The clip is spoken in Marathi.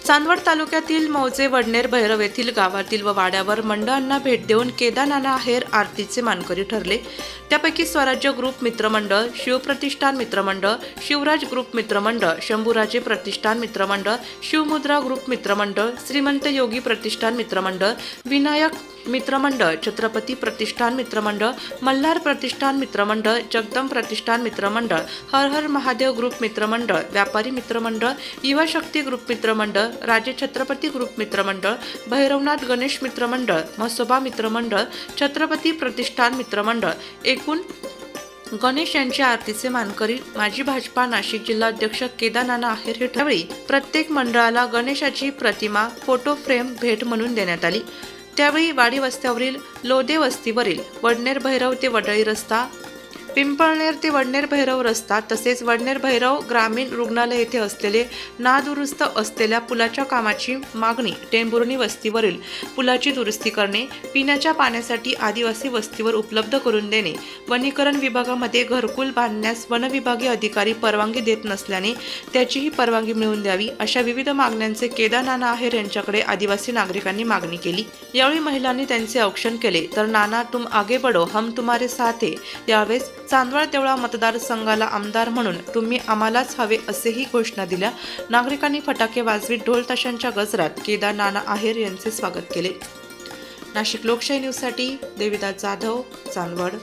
चांदवड तालुक्यातील मौजे वडनेर भैरव येथील गावातील व वाड्यावर मंडळांना भेट देऊन केदारनाना आहेर आरतीचे मानकरी ठरले। त्यापैकी स्वराज्य ग्रुप मित्रमंडळ, शिवप्रतिष्ठान मित्रमंडळ, शिवराज ग्रुप मित्रमंडळ, शंभूराजे प्रतिष्ठान मित्रमंडळ, शिवमुद्रा ग्रुप मित्रमंडळ, श्रीमंत योगी प्रतिष्ठान मित्रमंडळ, विनायक मित्रमंडळ, छत्रपती प्रतिष्ठान मित्रमंडळ, मल्हार प्रतिष्ठान मित्रमंडळ, जगदंब प्रतिष्ठान मित्रमंडळ, हर हर महादेव ग्रुप मित्रमंडळ, व्यापारी मित्रमंडळ, युवा शक्ती ग्रुप मित्रमंडळ, राजे छत्रपती ग्रुप मित्रमंडळ, भैरवनाथ गणेश मित्रमंडळ, म्हसोबा मित्रमंडळ, छत्रपती प्रतिष्ठान मित्रमंडळ एकूण गणेश यांच्या आरतीचे मानकरी माजी भाजपा नाशिक जिल्हा अध्यक्ष केदारनाना आहेर हे ठरले। प्रत्येक मंडळाला गणेशाची प्रतिमा फोटो फ्रेम भेट म्हणून देण्यात आली। त्यावेळी वाडी वस्त्यावरील लोदे वस्तीवरील वडनेर भैरव ते वडळी रस्ता, पिंपळनेर ते वडनेर भैरव रस्ता तसेच वडनेर भैरव ग्रामीण रुग्णालय येथे असलेले नादुरुस्त असलेल्या पुलाच्या कामाची मागणी, टेंभुर्णी वस्तीवरील पुलाची दुरुस्ती करणे, पिण्याच्या पाण्यासाठी आदिवासी वस्तीवर उपलब्ध करून देणे, वनीकरण विभागामध्ये घरकुल बांधण्यास वनविभागीय अधिकारी परवानगी देत नसल्याने त्याचीही परवानगी मिळवून द्यावी, अशा विविध मागण्यांचे केदारनाना आहेर यांच्याकडे आदिवासी नागरिकांनी मागणी केली। यावेळी महिलांनी त्यांचे औक्षण केले तर नाना तुम आगे बढो हम तुम्हारे साथ है। यावेळेस चांदवड देवळा मतदारसंघाला आमदार म्हणून तुम्ही आम्हालाच हवे असेही घोषणा दिल्या। नागरिकांनी फटाके वाजवीत ढोल ताशांच्या गजरात केदारनाना आहेर यांचे स्वागत केले। नाशिक लोकशाही न्यूजसाठी देविदास जाधव, चांदवड।